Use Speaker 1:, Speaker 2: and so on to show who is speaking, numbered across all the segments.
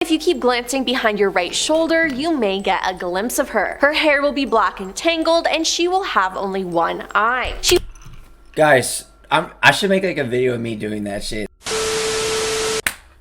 Speaker 1: If you keep glancing behind your right shoulder, you may get a glimpse of her. Her hair will be black and tangled, and she will have only one eye.
Speaker 2: Guys, I should make like a video of me doing that shit.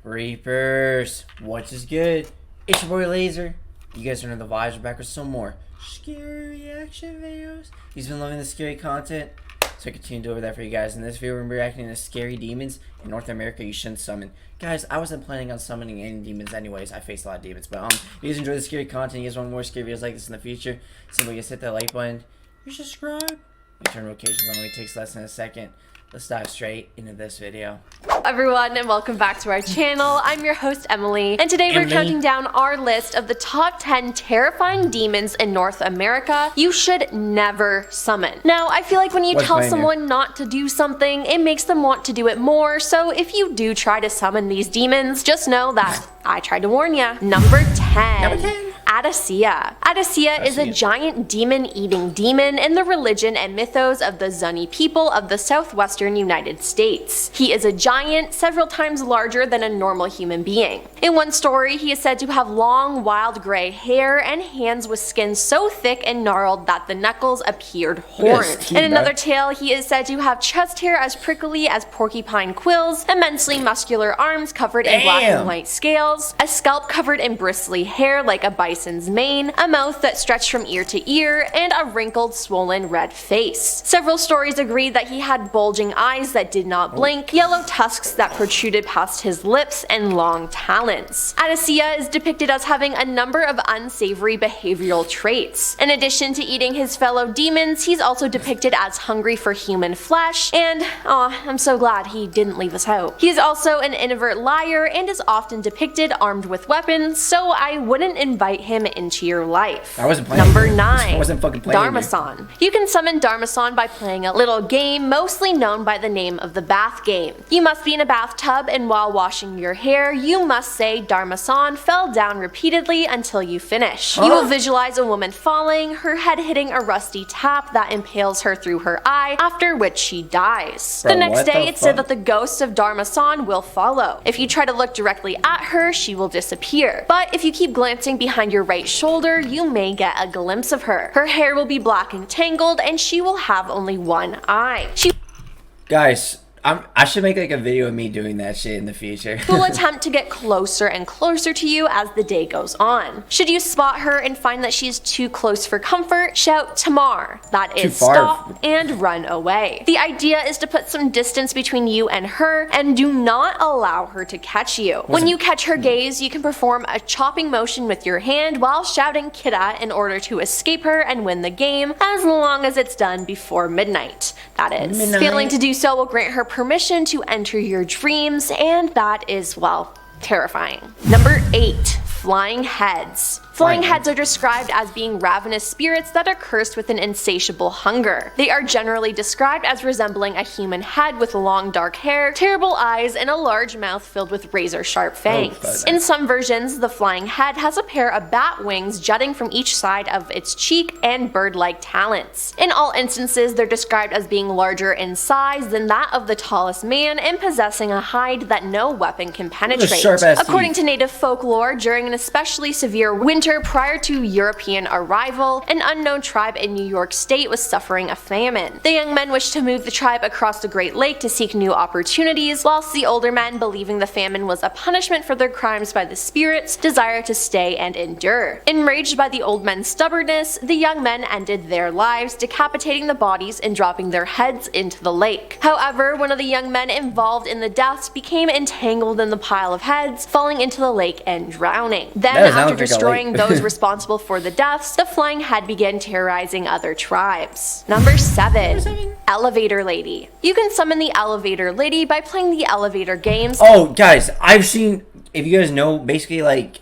Speaker 2: Reapers, what is good? It's your boy Laser. You guys are in the vibes. We're back with some more scary reaction videos. He's been loving the scary content, so I continue to do over that for you guys. In this video, we're gonna be reacting to scary demons in North America you shouldn't summon. Guys, I wasn't planning on summoning any demons anyways. I faced a lot of demons, but if you guys enjoy the scary content, you guys want more scary videos like this in the future, simply just hit that like button, you subscribe, you turn notifications on. It takes less than a second. Let's dive straight into this video.
Speaker 1: Everyone, and welcome back to our channel. I'm your host, Emily, and today we're counting down our list of the top 10 terrifying demons in North America you should never summon. Now, I feel like when you tell someone not to do something, it makes them want to do it more, so if you do try to summon these demons, just know that I tried to warn ya. Number 10. 𝐬𝐨𝐬𝐢. 𝐬𝐸𝐸 is a giant demon-eating demon in the religion and mythos of the Zuni people of the southwestern United States. He is a giant, several times larger than a normal human being. In one story, he is said to have long, wild gray hair and hands with skin so thick and gnarled that the knuckles appeared horned. In another tale, he is said to have chest hair as prickly as porcupine quills, immensely muscular arms covered in black and white scales, a scalp covered in bristly hair like a bison's mane, a mouth that stretched from ear to ear, and a wrinkled, swollen red face. Several stories agree that he had bulging eyes that did not blink, yellow tusks that protruded past his lips, and long talons. 𝐬𝐸𝐸 is depicted as having a number of unsavory behavioral traits. In addition to eating his fellow demons, he's also depicted as hungry for human flesh, and I'm so glad he didn't leave us out. He is also an inadvertent liar and is often depicted armed with weapons, so I wouldn't invite him into your life.
Speaker 2: I wasn't playing.
Speaker 1: Number 9.
Speaker 2: I wasn't fucking playing.
Speaker 1: 𝐷harmasan. You can summon 𝐷harmasan by playing a little game mostly known by the name of the bath game. You must be in a bathtub, and while washing your hair, you must say 𝐷harmasan fell down repeatedly until you finish. You will visualize a woman falling, her head hitting a rusty tap that impales her through her eye, after which she dies. The next day, it's said that the ghost of 𝐷harmasan will follow. If you try to look directly at her, she will disappear. But if you keep glancing behind your right shoulder, you may get a glimpse of her. Her hair will be black and tangled, and she will have only one eye.
Speaker 2: Guys, I should make like a video of me doing that shit in the future.
Speaker 1: Will attempt to get closer and closer to you as the day goes on. Should you spot her and find that she's too close for comfort, shout Tamar, that is stop, and run away. The idea is to put some distance between you and her, and do not allow her to catch you. When you catch her gaze, you can perform a chopping motion with your hand while shouting Kidda in order to escape her and win the game, as long as it's done before midnight. That is. Failing to do so will grant her permission to enter your dreams, and that is, well, terrifying. Number 8. Flying heads. Flying heads are described as being ravenous spirits that are cursed with an insatiable hunger. They are generally described as resembling a human head with long dark hair, terrible eyes, and a large mouth filled with razor-sharp fangs. In some versions, the flying head has a pair of bat wings jutting from each side of its cheek and bird-like talons. In all instances, they're described as being larger in size than that of the tallest man and possessing a hide that no weapon can penetrate. According to native folklore, during an especially severe winter prior to European arrival, an unknown tribe in New York State was suffering a famine. The young men wished to move the tribe across the Great Lake to seek new opportunities, whilst the older men, believing the famine was a punishment for their crimes by the spirits, desired to stay and endure. Enraged by the old men's stubbornness, the young men ended their lives, decapitating the bodies and dropping their heads into the lake. However, one of the young men involved in the deaths became entangled in the pile of heads, falling into the lake and drowning. Then, after destroying those responsible for the deaths, the flying head began terrorizing other tribes. Number 7. Elevator Lady. You can summon the Elevator Lady by playing the elevator games.
Speaker 2: Oh, guys, I've seen, if you guys know, basically like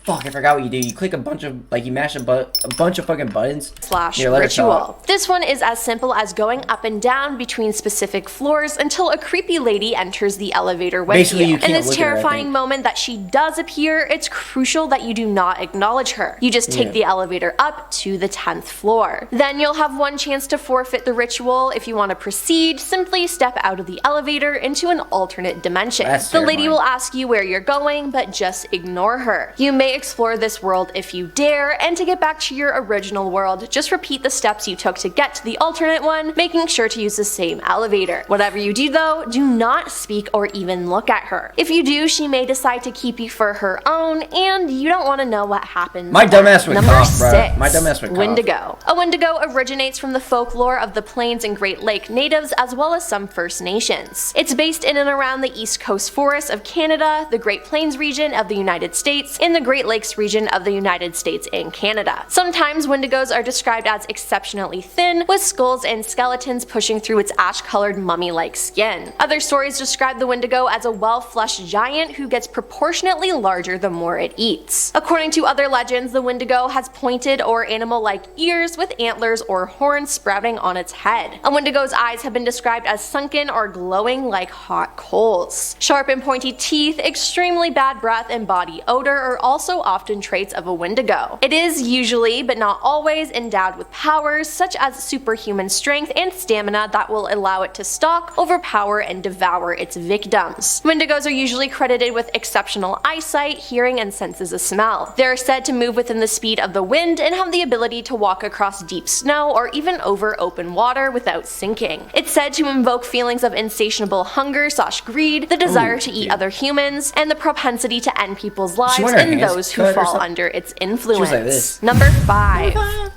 Speaker 2: Fuck, I forgot what you do. You click a bunch of, like, you mash a bunch of fucking buttons.
Speaker 1: / ritual. This one is as simple as going up and down between specific floors until a creepy lady enters the elevator with
Speaker 2: Basically, you
Speaker 1: In
Speaker 2: can't
Speaker 1: this
Speaker 2: look at her, I
Speaker 1: terrifying
Speaker 2: think.
Speaker 1: moment that she does appear, it's crucial that you do not acknowledge her. You just take the elevator up to the 10th floor. Then you'll have one chance to forfeit the ritual. If you want to proceed, simply step out of the elevator into an alternate dimension.
Speaker 2: That's
Speaker 1: the lady
Speaker 2: terrifying.
Speaker 1: will ask you where you're going, but just ignore her. You may explore this world if you dare, and to get back to your original world, just repeat the steps you took to get to the alternate one, making sure to use the same elevator. Whatever you do though, do not speak or even look at her. If you do, she may decide to keep you for her own, and you don't want to know what happens.
Speaker 2: My dumbass would
Speaker 1: Number
Speaker 2: cough, bro.
Speaker 1: 6.
Speaker 2: My dumbass would cough.
Speaker 1: Wendigo. A Wendigo originates from the folklore of the Plains and Great Lake natives as well as some First Nations. It's based in and around the East Coast forests of Canada, the Great Plains region of the United States, and the Great Lakes region of the United States and Canada. Sometimes Wendigos are described as exceptionally thin, with skulls and skeletons pushing through its ash-colored mummy-like skin. Other stories describe the Wendigo as a well-fleshed giant who gets proportionately larger the more it eats. According to other legends, the Wendigo has pointed or animal-like ears with antlers or horns sprouting on its head. A Wendigo's eyes have been described as sunken or glowing like hot coals. Sharp and pointy teeth, extremely bad breath, and body odor are also often traits of a Wendigo. It is usually, but not always, endowed with powers such as superhuman strength and stamina that will allow it to stalk, overpower, and devour its victims. Wendigos are usually credited with exceptional eyesight, hearing, and senses of smell. They are said to move within the speed of the wind and have the ability to walk across deep snow or even over open water without sinking. It's said to invoke feelings of insatiable hunger / greed, the desire to eat other humans, and the propensity to end people's lives and those who fall under its influence.
Speaker 2: Like this.
Speaker 1: Number 5.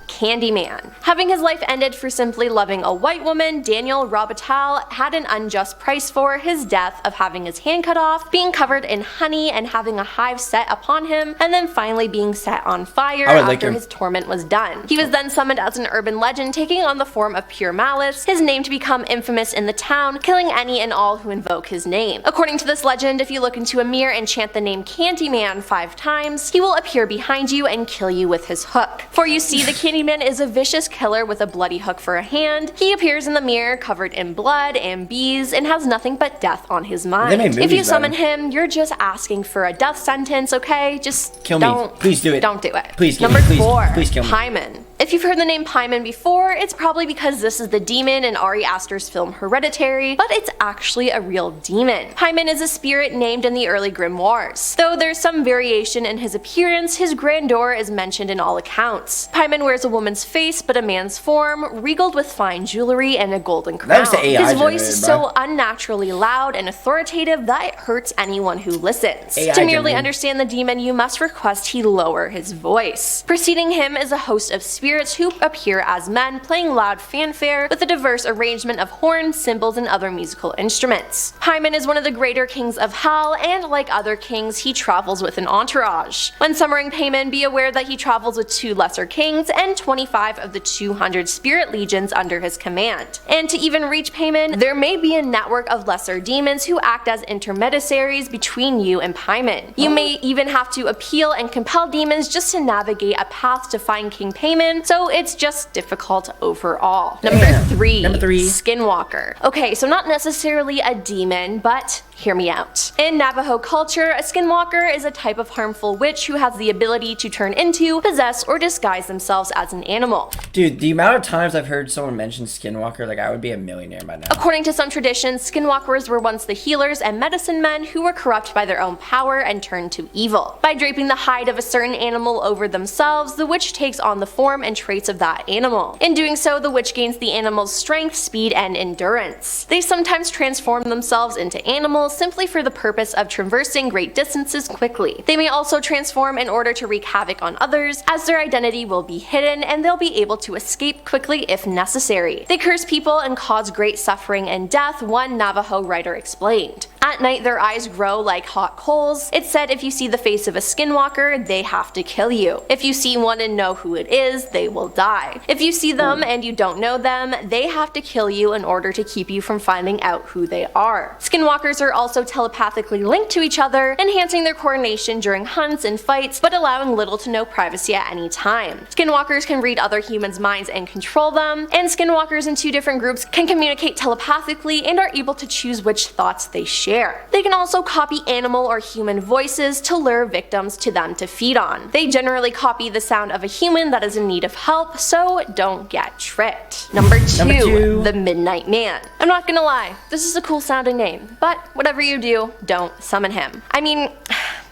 Speaker 1: Candyman. Having his life ended for simply loving a white woman, Daniel Robital had an unjust price for his death of having his hand cut off, being covered in honey, and having a hive set upon him, and then finally being set on fire after his torment was done. He was then summoned as an urban legend, taking on the form of pure malice, his name to become infamous in the town, killing any and all who invoke his name. According to this legend, if you look into a mirror and chant the name Candyman 5 times, he will appear behind you and kill you with his hook. For you see, the Candyman is a vicious killer with a bloody hook for a hand. He appears in the mirror covered in blood and bees and has nothing but death on his mind. If you summon him, you're just asking for a death sentence, okay? Just
Speaker 2: kill me. Please do it.
Speaker 1: Don't do it.
Speaker 2: Please kill
Speaker 1: Number
Speaker 2: me.
Speaker 1: 4.
Speaker 2: Please kill me.
Speaker 1: Paimon. If you've heard the name Paimon before, it's probably because this is the demon in Ari Aster's film Hereditary, but it's actually a real demon. Paimon is a spirit named in the early grimoires. Though there's some variation in his appearance, his grandeur is mentioned in all accounts. Paimon wears a woman's face but a man's form, regaled with fine jewelry and a golden crown. His voice is so unnaturally loud and authoritative that it hurts anyone who listens. To merely understand the demon, you must request he lower his voice. Preceding him is a host of spirits who appear as men playing loud fanfare with a diverse arrangement of horns, cymbals, and other musical instruments. Paimon is one of the greater kings of hell, and like other kings, he travels with an entourage. When summoning Paimon, be aware that he travels with 2 lesser kings and 25 of the 200 spirit legions under his command. And to even reach Paimon, there may be a network of lesser demons who act as intermediaries between you and Paimon. You may even have to appeal and compel demons just to navigate a path to find King Paimon, so it's just difficult overall. Number 3. Skinwalker. Okay, so not necessarily a demon, but hear me out. In Navajo culture, a skinwalker is a type of harmful witch who has the ability to turn into, possess, or disguise themselves as an animal.
Speaker 2: Dude, the amount of times I've heard someone mention skinwalker, like I would be a millionaire by now.
Speaker 1: According to some traditions, skinwalkers were once the healers and medicine men who were corrupted by their own power and turned to evil. By draping the hide of a certain animal over themselves, the witch takes on the form and traits of that animal. In doing so, the witch gains the animal's strength, speed, and endurance. They sometimes transform themselves into animals simply for the purpose of traversing great distances quickly. They may also transform in order to wreak havoc on others, as their identity will be hidden and they'll be able to escape quickly if necessary. They curse people and cause great suffering and death, one Navajo writer explained. At night, their eyes grow like hot coals. It's said if you see the face of a skinwalker, they have to kill you. If you see one and know who it is, they will die. If you see them and you don't know them, they have to kill you in order to keep you from finding out who they are. Skinwalkers are also telepathically linked to each other, enhancing their coordination during hunts and fights, but allowing little to no privacy at any time. Skinwalkers can read other humans' minds and control them, and skinwalkers in two different groups can communicate telepathically and are able to choose which thoughts they share. They can also copy animal or human voices to lure victims to them to feed on. They generally copy the sound of a human that is in need of help, so don't get tricked. Number two, the Midnight Man. I'm not gonna lie, this is a cool sounding name, but whatever you do, don't summon him. I mean,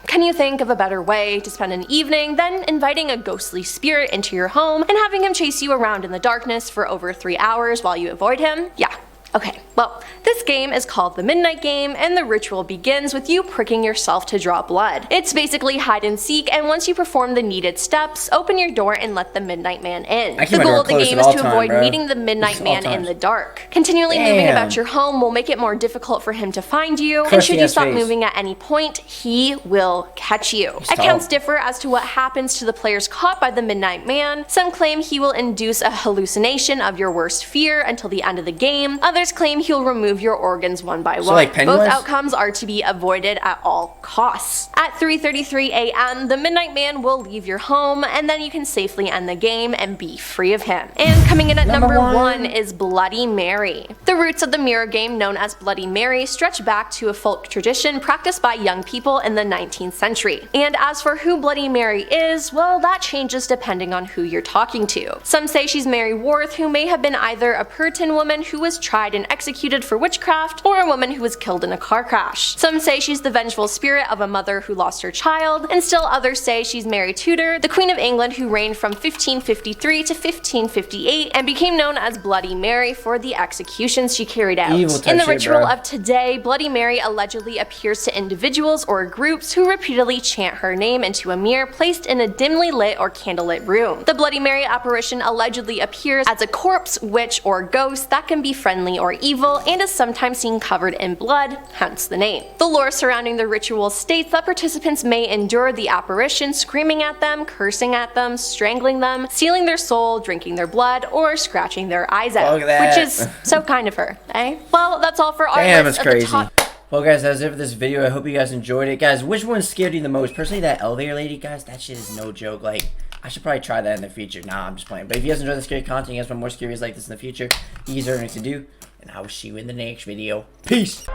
Speaker 1: can you think of a better way to spend an evening than inviting a ghostly spirit into your home and having him chase you around in the darkness for over 3 hours while you avoid him? Yeah. Okay, well, this game is called the Midnight Game, and the ritual begins with you pricking yourself to draw blood. It's basically hide and seek, and once you perform the needed steps, open your door and let the Midnight Man in. The goal of the game is to avoid meeting the Midnight Man in the dark. Continually moving about your home will make it more difficult for him to find you, and should you stop moving at any point, he will catch you. Accounts differ as to what happens to the players caught by the Midnight Man. Some claim he will induce a hallucination of your worst fear until the end of the game. Others claim he'll remove your organs one by one. Both outcomes are to be avoided at all costs. At 3:33 a.m., the Midnight Man will leave your home, and then you can safely end the game and be free of him. And coming in at number one is Bloody Mary. The roots of the mirror game known as Bloody Mary stretch back to a folk tradition practiced by young people in the 19th century. And as for who Bloody Mary is, well, that changes depending on who you're talking to. Some say she's Mary Worth, who may have been either a Puritan woman who was tried and executed for witchcraft, or a woman who was killed in a car crash. Some say she's the vengeful spirit of a mother who lost her child, and still others say she's Mary Tudor, the Queen of England who reigned from 1553 to 1558 and became known as Bloody Mary for the executions she carried out. In the ritual of today, Bloody Mary allegedly appears to individuals or groups who repeatedly chant her name into a mirror placed in a dimly lit or candlelit room. The Bloody Mary apparition allegedly appears as a corpse, witch, or ghost that can be friendly or evil and is sometimes seen covered in blood, hence the name. The lore surrounding the ritual states that participants may endure the apparition screaming at them, cursing at them, strangling them, stealing their soul, drinking their blood, or scratching their eyes out, which is so kind of her, eh? Well, that's all for our list of the top.
Speaker 2: Well guys, that's it for this video. I hope you guys enjoyed it. Guys, which one scared you the most? Personally, that elevator lady, guys, that shit is no joke. Like, I should probably try that in the future. Nah, I'm just playing. But if you guys enjoy the scary content, you guys want more scaries like this in the future, you guys are going to do, and I will see you in the next video. Peace!